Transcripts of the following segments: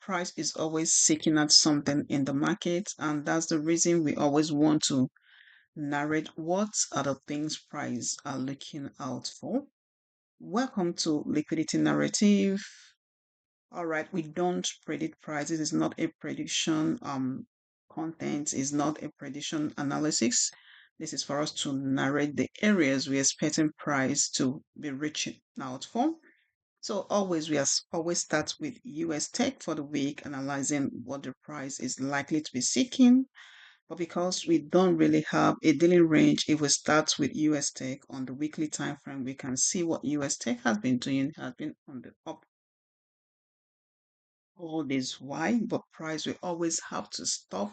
price is always seeking out something in the market, and that's the reason we always want to narrate what are the things price are looking out for. Welcome to Liquidity Narrative. All right, we don't predict prices. It's not a prediction. Content is not a prediction analysis. This is for us to narrate the areas we're expecting price to be reaching out for. So always start with USTEC for the week, analyzing what the price is likely to be seeking. But because we don't really have a daily range, if we start with USTEC on the weekly time frame, we can see what USTEC has been doing, has been on the up all this while, but price will always have to stop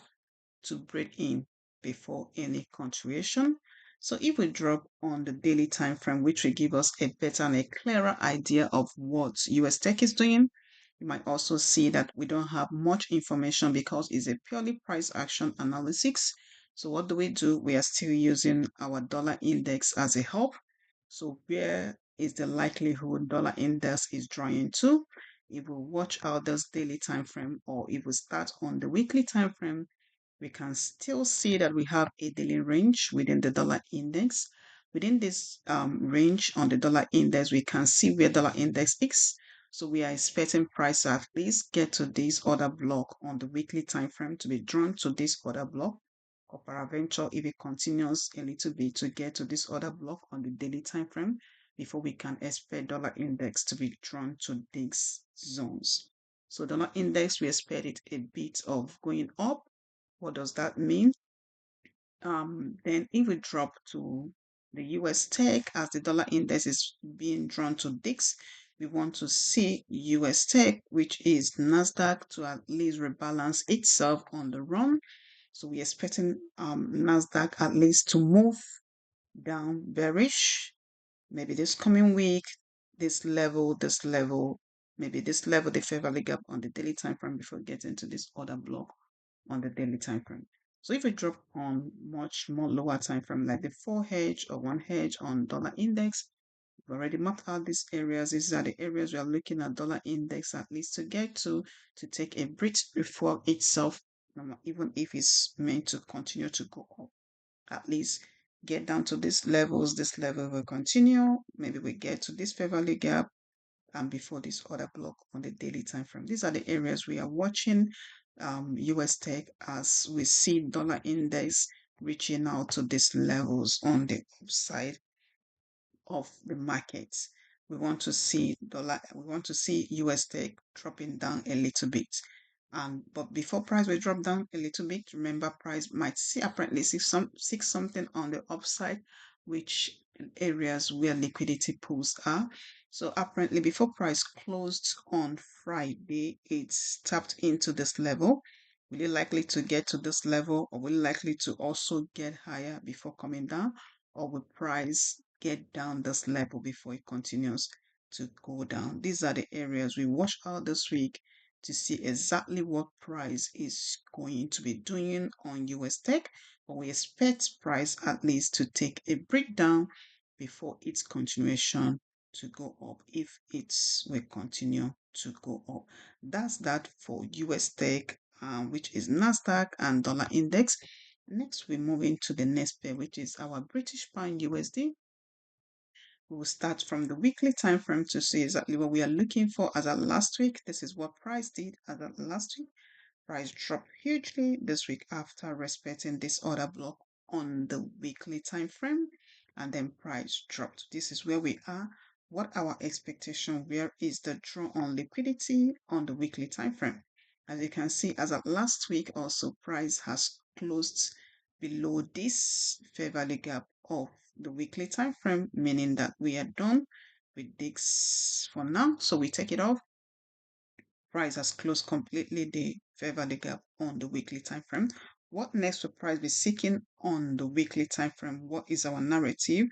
to break in before any continuation. So if we drop on the daily time frame, which will give us a better and a clearer idea of what US Tech is doing, you might also see that we don't have much information because it's a purely price action analysis. So what do? We are still using our dollar index as a help. So where is the likelihood dollar index is drawing to? If we watch out this daily time frame, or if we start on the weekly time frame, we can still see that we have a daily range within the dollar index. Within this range on the dollar index, we can see where dollar index is. So we are expecting price to at least get to this order block on the weekly time frame to be drawn to this order block. Or peradventure, if it continues a little bit to get to this order block on the daily time frame before we can expect dollar index to be drawn to these zones. So dollar index, we expect it a bit of going up. What does that mean? Then if we drop to the US Tech as the dollar index is being drawn to DXY, we want to see US Tech, which is Nasdaq, to at least rebalance itself on the run. So we're expecting Nasdaq at least to move down bearish, maybe this coming week, this level, maybe this level, the fair value gap on the daily time frame before getting to this other block on the daily time frame. So if we drop on much more lower time frame, like the 4H or 1H on dollar index, we've already mapped out these areas. These are the areas we are looking at dollar index at least to get to take a breath before itself, even if it's meant to continue to go up. At least get down to these levels. This level will continue. Maybe we get to this fair value gap and before this other block on the daily time frame. These are the areas we are watching US Tech as we see dollar index reaching out to these levels on the upside of the markets. We want to see US Tech dropping down a little bit. But before price will drop down a little bit, remember price might see apparently see something on the upside, which areas where liquidity pools are. So apparently before price closed on Friday, it's tapped into this level. Will it likely to get to this level, or will it likely to also get higher before coming down? Or will price get down this level before it continues to go down? These are the areas we watch out this week to see exactly what price is going to be doing on US Tech, but we expect price at least to take a breakdown before its continuation to go up, if it will continue to go up. That's that for US Tech, which is Nasdaq and dollar index. Next, we move into the next pair, which is our British Pound USD. We will start from the weekly time frame to see exactly what we are looking for. As at last week, this is what price did as at last week. Price dropped hugely this week after respecting this order block on the weekly time frame, and then price dropped. This is where we are. What our expectation, where is the draw on liquidity on the weekly time frame? As you can see, as of last week also, price has closed below this fair value gap of the weekly time frame, meaning that we are done with this for now. So we take it off. Price has closed completely the fair value gap on the weekly time frame. What next will price be seeking on the weekly time frame? What is our narrative?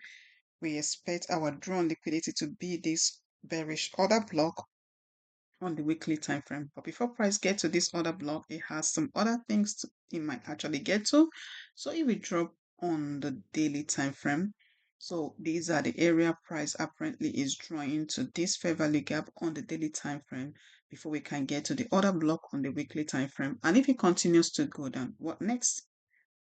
We expect our drawn liquidity to be this bearish order block on the weekly time frame. But before price gets to this order block, it has some other things it might actually get to. So if we drop on the daily time frame, so these are the area price apparently is drawing to this fair value gap on the daily time frame. before we can get to the other block on the weekly time frame. And if it continues to go down, what next?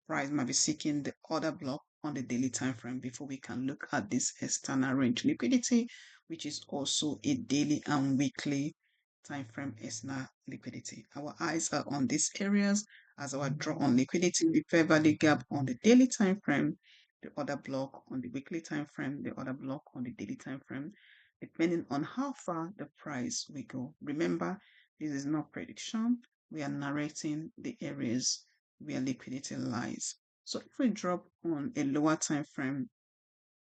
Price might be seeking the other block on the daily time frame before we can look at this external range liquidity, which is also a daily and weekly time frame external liquidity. Our eyes are on these areas as our draw on liquidity, the fair value gap on the daily time frame, the other block on the weekly time frame, the other block on the daily time frame, depending on how far the price will go. Remember, this is not prediction. We are narrating the areas where liquidity lies. So if we drop on a lower time frame,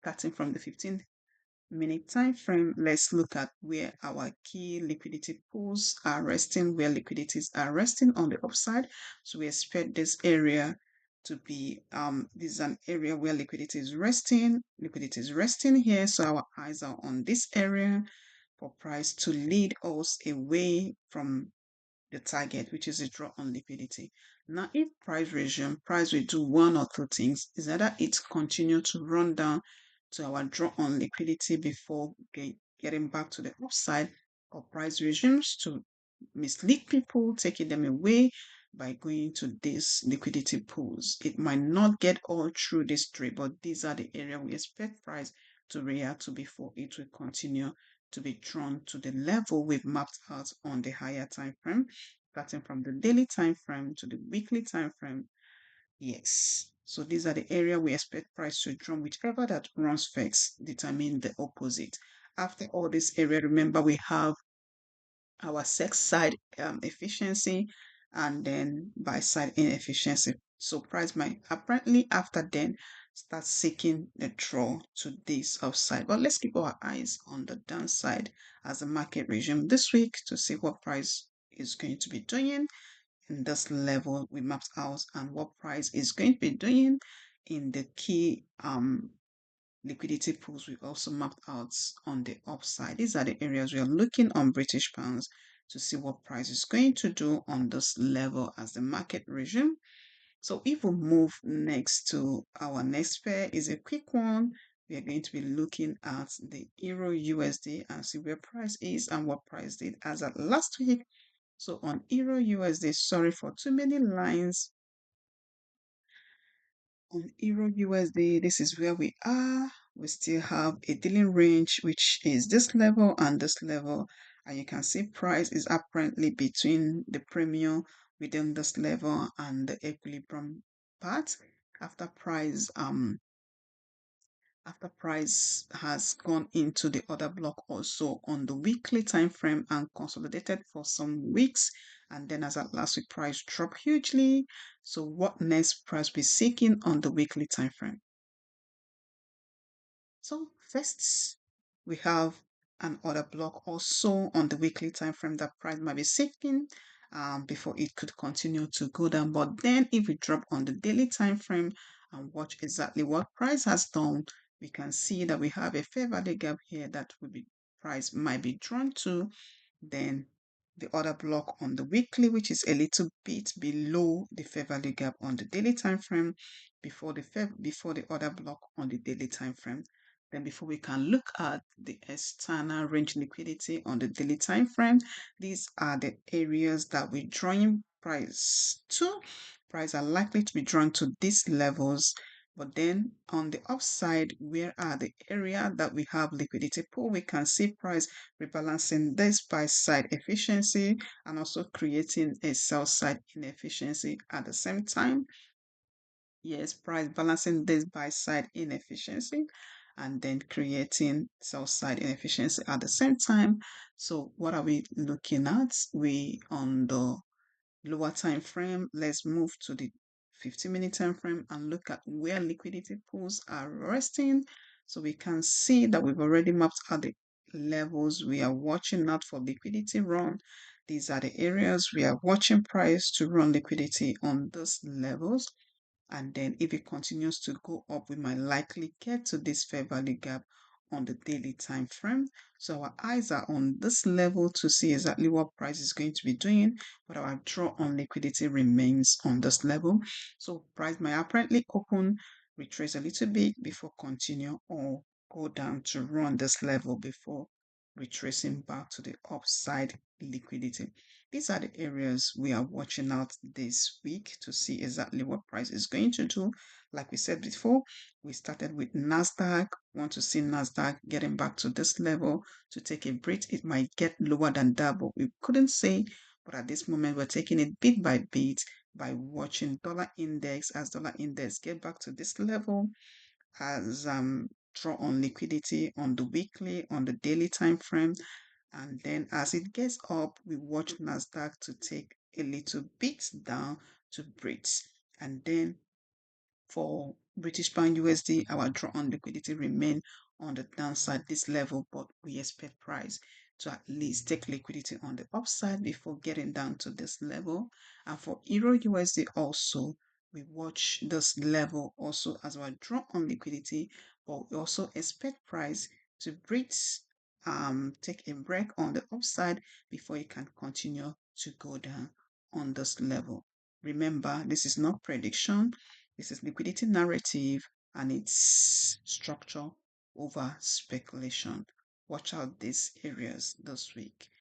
starting from the 15-minute time frame, let's look at where our key liquidity pools are resting, where liquidities are resting on the upside. So we expect this area to be this is an area where liquidity is resting. Liquidity is resting here, so our eyes are on this area for price to lead us away from the target, which is a draw on liquidity. Now, if price resume, price will do one or two things. Is either it continue to run down to our draw on liquidity before getting back to the upside, or price resumes to mislead people, taking them away by going to these liquidity pools. It might not get all through this trade, but these are the area we expect price to react to before it will continue to be drawn to the level we've mapped out on the higher time frame, starting from the daily time frame to the weekly time frame. Yes. So these are the area we expect price to draw. Whichever that runs first determine the opposite. After all this area, remember we have our sex side efficiency and then buy side inefficiency. So price might apparently after then start seeking the draw to this upside. But let's keep our eyes on the downside as the market resume this week to see what price is going to be doing in this level we mapped out and what price is going to be doing in the key liquidity pools we also mapped out on the upside. These are the areas we are looking on British pounds to see what price is going to do on this level as the market resume. So if we move next to our next pair is a quick one. We are going to be looking at the Euro USD and see where price is and what price did as at last week. So on Euro USD, sorry for too many lines. On Euro USD, this is where we are. We still have a dealing range, which is this level and this level. And you can see price is apparently between the premium within this level and the equilibrium part. After price has gone into the other block also on the weekly time frame and consolidated for some weeks, and then as at last week price dropped hugely. So what next price be seeking on the weekly time frame? So first we have an order block also on the weekly time frame that price might be seeking before it could continue to go down. But then if we drop on the daily time frame and watch exactly what price has done, we can see that we have a fair value gap here that will be price might be drawn to. Then the other block on the weekly, which is a little bit below the fair value gap on the daily time frame before the other block on the daily time frame. Then before we can look at the external range liquidity on the daily time frame, these are the areas that we're drawing price to. Price are likely to be drawn to these levels. But then on the upside, where are the area that we have liquidity pool? We can see price rebalancing this buy side efficiency and also creating a sell side inefficiency at the same time. Yes, price balancing this buy side inefficiency and then creating sell side inefficiency at the same time. So what are we looking at? We on the lower time frame, let's move to the 15-minute time frame and look at where liquidity pools are resting. So we can see that we've already mapped out the levels we are watching out for liquidity run. These are the areas we are watching price to run liquidity on those levels. And then if it continues to go up, we might likely get to this fair value gap on the daily time frame. So our eyes are on this level to see exactly what price is going to be doing, but our draw on liquidity remains on this level. So price might apparently open, retrace a little bit before continue or go down to run this level before retracing back to the upside liquidity. These are the areas we are watching out this week to see exactly what price is going to do. Like we said before, we started with Nasdaq. Want to see Nasdaq getting back to this level to take a breath. It might get lower than that, but we couldn't say. But at this moment, we're taking it bit by bit by watching dollar index. As dollar index get back to this level, as draw on liquidity on the weekly, on the daily time frame, and then as it gets up, we watch Nasdaq to take a little bit down to breathe. And then for British pound USD, our draw on liquidity remain on the downside this level, but we expect price to at least take liquidity on the upside before getting down to this level. And for Euro USD also, we watch this level also as our draw on liquidity, but we also expect price to breathe, take a break on the upside before it can continue to go down on this level. Remember, this is not prediction. This is liquidity narrative and its structure over speculation. Watch out these areas this week.